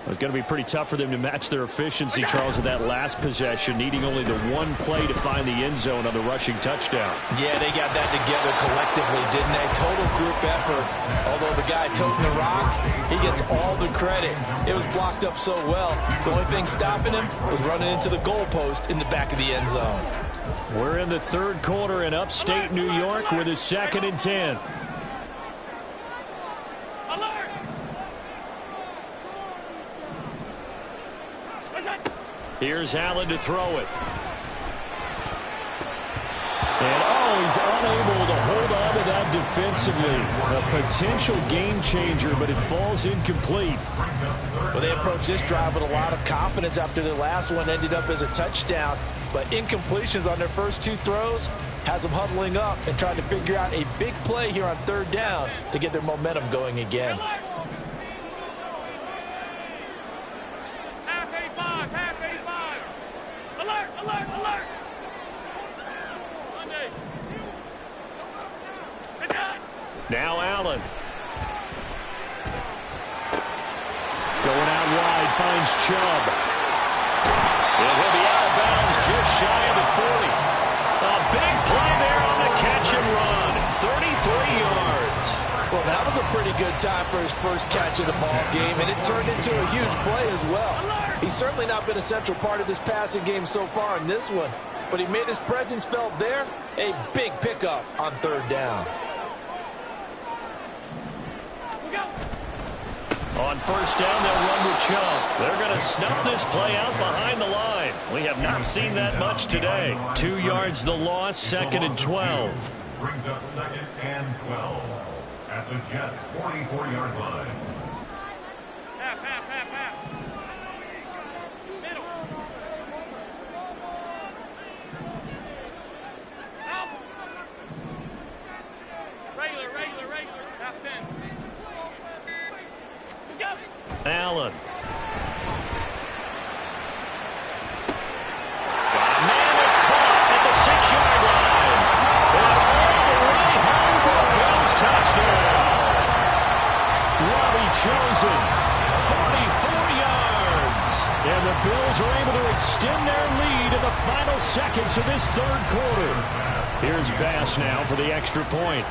It's going to be pretty tough for them to match their efficiency, Charles, with that last possession, needing only the one play to find the end zone on the rushing touchdown. Yeah, they got that together collectively, didn't they? Total group effort. Although the guy toting the rock, he gets all the credit. It was blocked up so well. The only thing stopping him was running into the goalpost in the back of the end zone. We're in the third quarter in upstate New York with a 2nd and 10. Here's Allen to throw it. And, he's unable to hold on to that defensively. A potential game changer, but it falls incomplete. Well, they approached this drive with a lot of confidence after the last one ended up as a touchdown. But incompletions on their first 2 throws has them huddling up and trying to figure out a big play here on 3rd down to get their momentum going again. Now Allen. Going out wide, finds Chubb. And he'll be out of bounds just shy of the 40. A big play there on the catch and run. 33 yards. Well, that was a pretty good time for his first catch of the ball game, and it turned into a huge play as well. He's certainly not been a central part of this passing game so far in this one, but he made his presence felt there. A big pickup on 3rd down. On 1st down, they'll run with Chubb. They're going to snuff this play out behind the line. We have not seen that much today. 2 yards the loss, 2nd and 12. Brings up 2nd and 12 at the Jets' 44-yard line. Middle. Regular. Half 10. Allen. Man, it's caught at the 6-yard line. And all the way home for a Bills touchdown. Robbie Chosen, 44 yards. And the Bills are able to extend their lead into the final seconds of this third quarter. Here's Bass now for the extra point.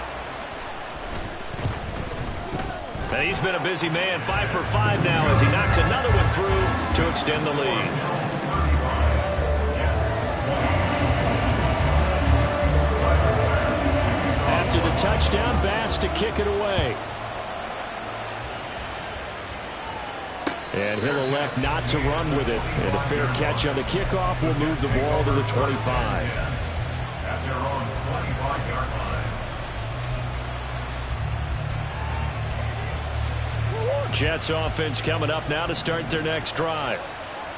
And he's been a busy man, 5 for 5 now as he knocks another one through to extend the lead. After the touchdown, Bass to kick it away. And he'll elect not to run with it. And a fair catch on the kickoff will move the ball to the 25. At their own 25-yard line. Jets offense coming up now to start their next drive.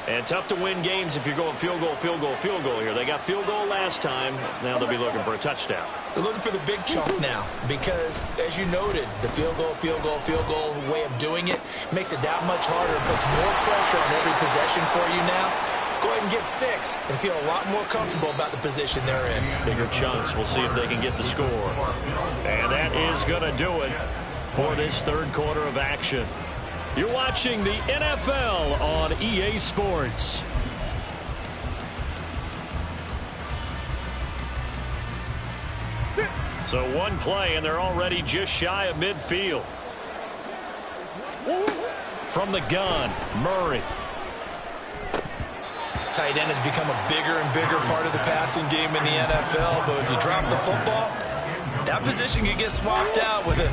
And tough to win games if you're going field goal, field goal, field goal here. They got field goal last time. Now they'll be looking for a touchdown. They're looking for the big chunk now because, as you noted, the field goal way of doing it makes it that much harder and puts more pressure on every possession for you now. Go ahead and get 6 and feel a lot more comfortable about the position they're in. Bigger chunks. We'll see if they can get the score. And that is going to do it for this third quarter of action. You're watching the NFL on EA Sports. So one play, and they're already just shy of midfield. From the gun, Murray. Tight end has become a bigger and bigger part of the passing game in the NFL, but if you drop the football, that position can get swapped out with a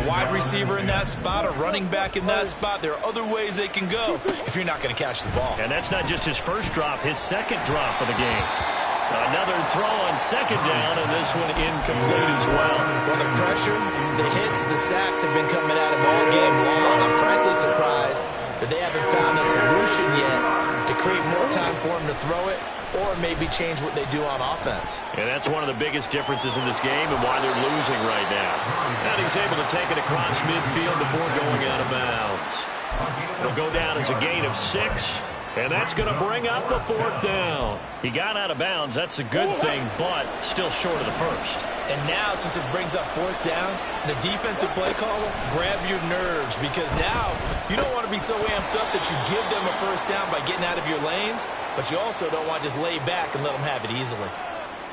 wide receiver in that spot, a running back in that spot. There are other ways they can go if you're not going to catch the ball. And that's not just his first drop, his second drop of the game. Another throw on second down, and this one incomplete as well. Well, the pressure, the hits, the sacks have been coming at him all game long. I'm frankly surprised that they haven't found a solution yet to create more time for him to throw it or maybe change what they do on offense. And that's one of the biggest differences in this game and why they're losing right now. And he's able to take it across midfield before going out of bounds. It'll go down as a gain of 6. And that's going to bring up the fourth down. He got out of bounds. That's a good thing, but still short of the first. And now, since this brings up fourth down, the defensive play caller, grab your nerves, because now you don't want to be so amped up that you give them a first down by getting out of your lanes, but you also don't want to just lay back and let them have it easily.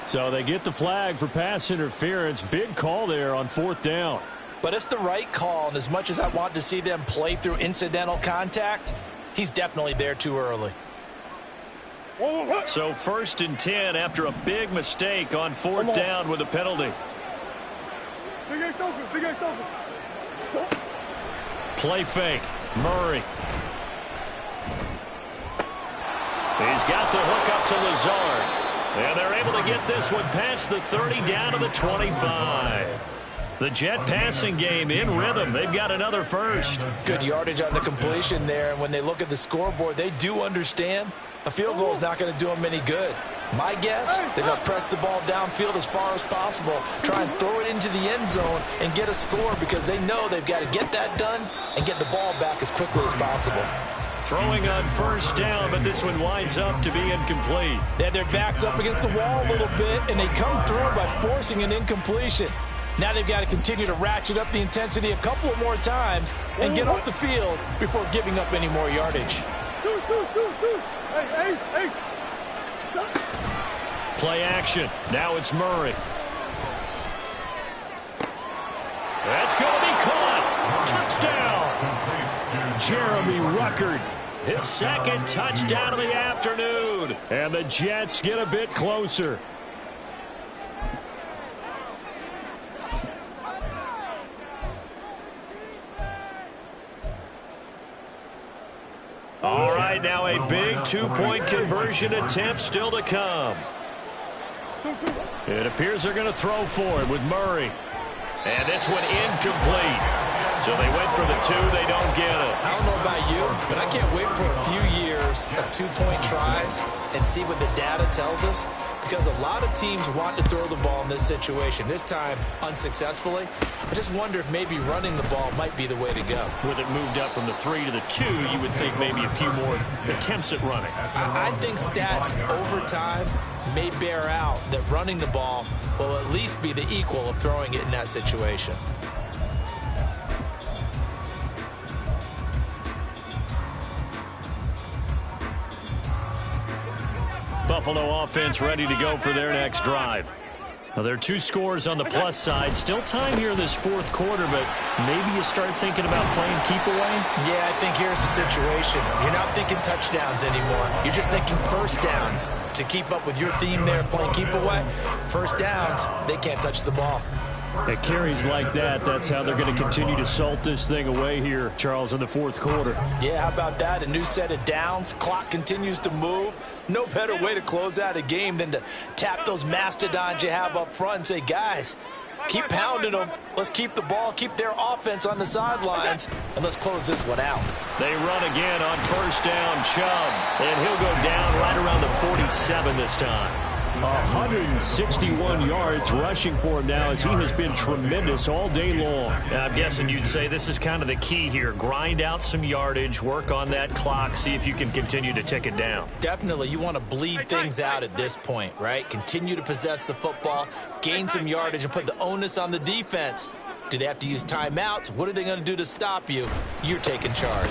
So they get the flag for pass interference. Big call there on fourth down. But it's the right call, and as much as I want to see them play through incidental contact, he's definitely there too early. So 1st and 10 after a big mistake on fourth down with a penalty. Play fake. Murray. He's got the hook up to Lazard. And they're able to get this one past the 30 down to the 25. The Jet passing game in rhythm. They've got another first. Good yardage on the completion there. And when they look at the scoreboard, they do understand a field goal is not going to do them any good. My guess, they're going to press the ball downfield as far as possible, try and throw it into the end zone and get a score because they know they've got to get that done and get the ball back as quickly as possible. Throwing on first down, but this one winds up to be incomplete. They have their backs up against the wall a little bit, and they come through by forcing an incompletion. Now they've got to continue to ratchet up the intensity a couple of more times and get off the field before giving up any more yardage. Play action. Now it's Murray. That's going to be caught. Touchdown. Jeremy Ruckert. His second touchdown of the afternoon. And the Jets get a bit closer. All right, now a big two-point conversion attempt still to come. It appears they're going to throw for it with Murray. And this one incomplete. So they went for the 2. They don't get it. I don't know about you, but I can't wait for a few years of two-point tries and see what the data tells us, because a lot of teams want to throw the ball in this situation, this time unsuccessfully. I just wonder if maybe running the ball might be the way to go. With it moved up from the 3 to the 2, you would think maybe a few more attempts at running. I think stats over time may bear out that running the ball will at least be the equal of throwing it in that situation. Buffalo offense ready to go for their next drive. Well, there are 2 scores on the plus side. Still time here in this fourth quarter, but maybe you start thinking about playing keep away? Yeah, I think here's the situation. You're not thinking touchdowns anymore. You're just thinking first downs. To keep up with your theme there, playing keep away, first downs, they can't touch the ball. At carries like that, that's how they're going to continue to salt this thing away here, Charles, in the fourth quarter. Yeah, how about that? A new set of downs. Clock continues to move. No better way to close out a game than to tap those mastodons you have up front and say, guys, keep pounding them. Let's keep the ball, keep their offense on the sidelines, and let's close this one out. They run again on first down, Chubb, and he'll go down right around the 47 this time. 161 yards rushing for him now as he has been tremendous all day long. I'm guessing you'd say this is kind of the key here. Grind out some yardage, work on that clock, see if you can continue to tick it down. Definitely. You want to bleed things out at this point, right? Continue to possess the football, gain some yardage, and put the onus on the defense. Do they have to use timeouts? What are they going to do to stop you? You're taking charge.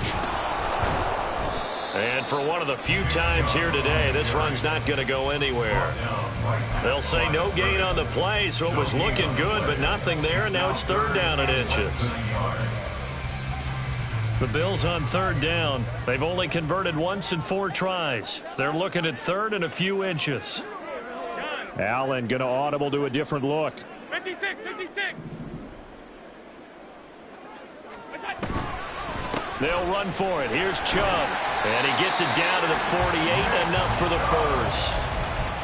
And for one of the few times here today, this run's not going to go anywhere. They'll say no gain on the play, so it was looking good, but nothing there, and now it's third down and inches. The Bills on third down. They've only converted once in 4 tries. They're looking at third and a few inches. Allen going to audible to a different look. 56. They'll run for it. Here's Chubb. And he gets it down to the 48, enough for the first.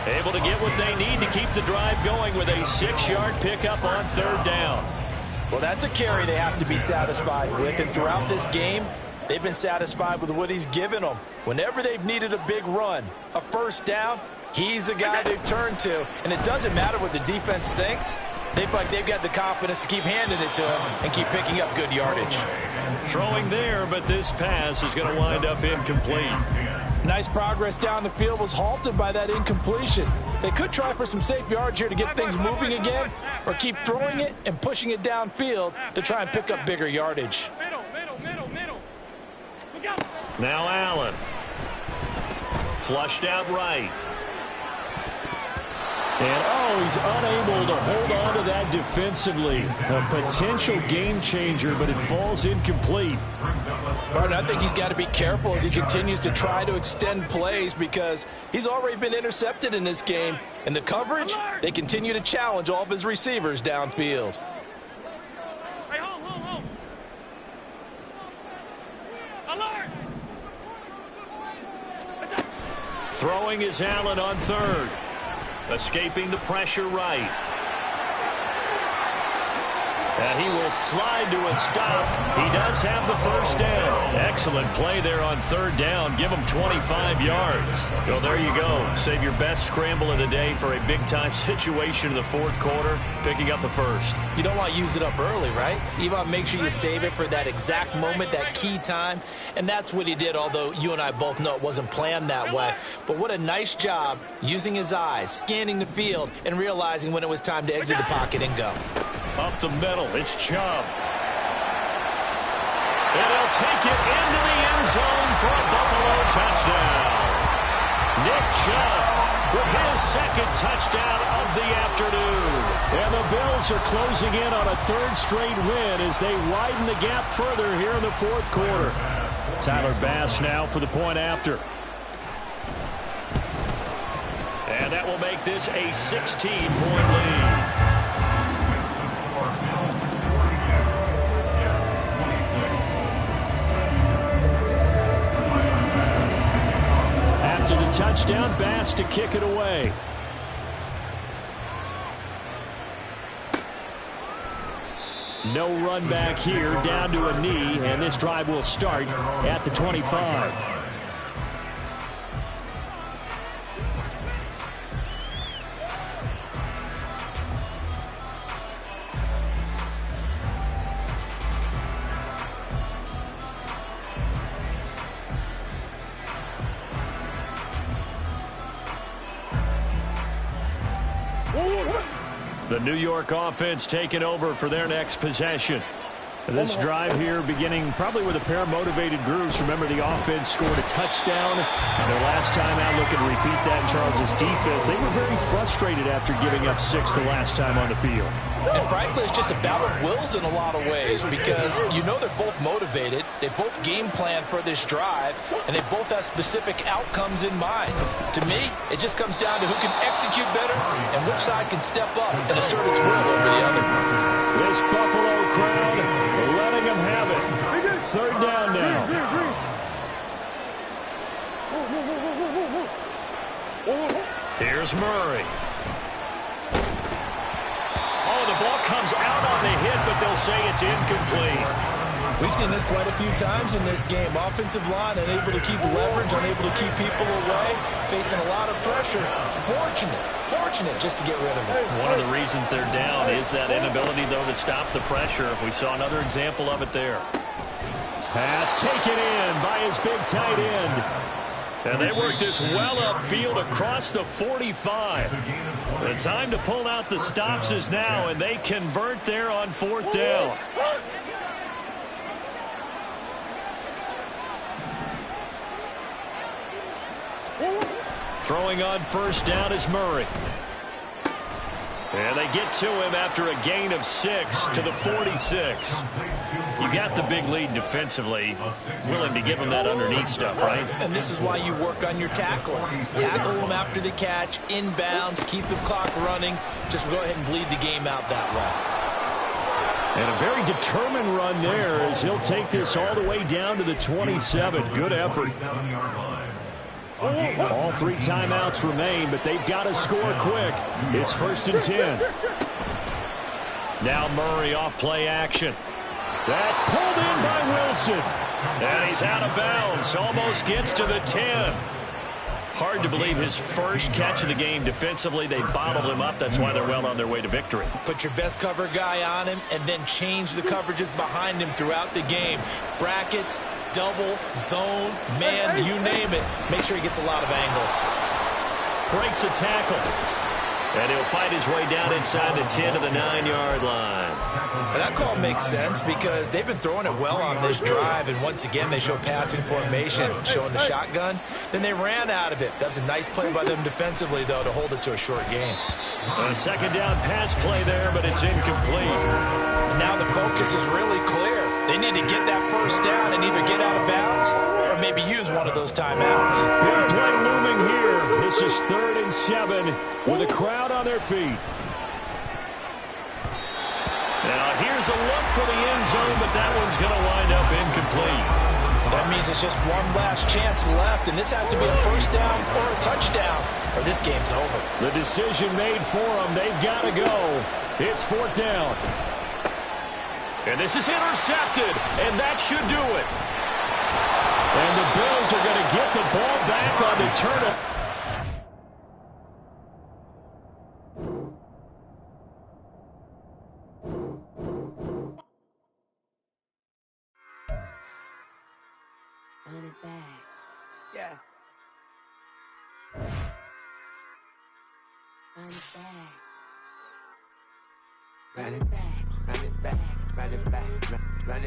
Able to get what they need to keep the drive going with a 6-yard pickup on third down. Well, that's a carry they have to be satisfied with. And throughout this game, they've been satisfied with what he's given them. Whenever they've needed a big run, a first down, he's the guy they've turned to. And it doesn't matter what the defense thinks. They've got the confidence to keep handing it to him and keep picking up good yardage. Throwing there, but this pass is going to wind up incomplete. Nice progress down the field was halted by that incompletion. They could try for some safe yards here to get things moving again, or keep throwing it and pushing it downfield to try and pick up bigger yardage. Middle. Look out. Now Allen. Flushed out right. And, he's unable to hold on to that defensively. A potential game changer, but it falls incomplete. Martin, I think he's got to be careful as he continues to try to extend plays because he's already been intercepted in this game. And the coverage, they continue to challenge all of his receivers downfield. Hey, hold. Alert! Throwing is Allen on third. Escaping the pressure right. And he will slide to a stop. He does have the first down. Excellent play there on third down. Give him 25 yards. So there you go. Save your best scramble of the day for a big-time situation in the fourth quarter, picking up the first. You don't want to use it up early, right? You want to make sure you save it for that exact moment, that key time. And that's what he did, although you and I both know it wasn't planned that way. But what a nice job using his eyes, scanning the field, and realizing when it was time to exit the pocket and go. Up the middle, it's Chubb. And he'll take it into the end zone for a Buffalo touchdown. Nick Chubb with his second touchdown of the afternoon. And the Bills are closing in on a third straight win as they widen the gap further here in the fourth quarter. Tyler Bass now for the point after. And that will make this a 16-point lead. After the touchdown, Bass to kick it away. No run back here, down to a knee, and this drive will start at the 25. The New York offense taking over for their next possession. This drive here beginning probably with a pair of motivated groups. Remember, the offense scored a touchdown. Their last time out, looking to repeat that in Charles' defense. They were very frustrated after giving up 6 the last time on the field. And frankly, it's just a battle of wills in a lot of ways because you know they're both motivated. They both game plan for this drive, and they both have specific outcomes in mind. To me, it just comes down to who can execute better and which side can step up and assert its will over the other. This Buffalo crowd letting them have it. 3rd down now. Here's Murray. Oh, the ball comes out on the hit, but they'll say it's incomplete. We've seen this quite a few times in this game. Offensive line unable to keep leverage, unable to keep people away, facing a lot of pressure. Fortunate just to get rid of it. One of the reasons they're down is that inability, though, to stop the pressure. We saw another example of it there. Pass taken in by his big tight end. And they work this well upfield across the 45. The time to pull out the stops is now, and they convert there on 4th down. Throwing on 1st down is Murray. And they get to him after a gain of 6 to the 46. You got the big lead defensively. Willing to give him that underneath stuff, right? And this is why you work on your tackling. Tackle them after the catch, inbounds, keep the clock running. Just go ahead and bleed the game out that way. And a very determined run there as he'll take this all the way down to the 27. Good effort. All 3 timeouts remain, but they've got to score quick. It's 1st and 10. Now Murray off play action. That's pulled in by Wilson. And he's out of bounds. Almost gets to the 10. Hard to believe his first catch of the game defensively. They bottled him up. That's why they're well on their way to victory. Put your best cover guy on him and then change the coverages behind him throughout the game. Brackets, double, zone, man, you name it. Make sure he gets a lot of angles. Breaks a tackle. And he'll fight his way down inside the 10 to the 9-yard line. And that call makes sense because they've been throwing it well on this drive, and once again they show passing formation, showing the shotgun. Then they ran out of it. That was a nice play by them defensively, though, to hold it to a short game. A 2nd down pass play there, but it's incomplete. And now the focus is really clear. They need to get that 1st down and either get out of bounds or maybe use one of those timeouts. Big play looming here. This is 3rd and 7 with a crowd on their feet. Now here's a look for the end zone, but that one's going to wind up incomplete. That means it's just one last chance left, and this has to be a 1st down or a touchdown, or this game's over. The decision made for them. They've got to go. It's 4th down. And this is intercepted, and that should do it. And the Bills are going to get the ball back on the turnover. Run it back. Yeah. Run it back. Run it back. Run it back. Run it back. Run it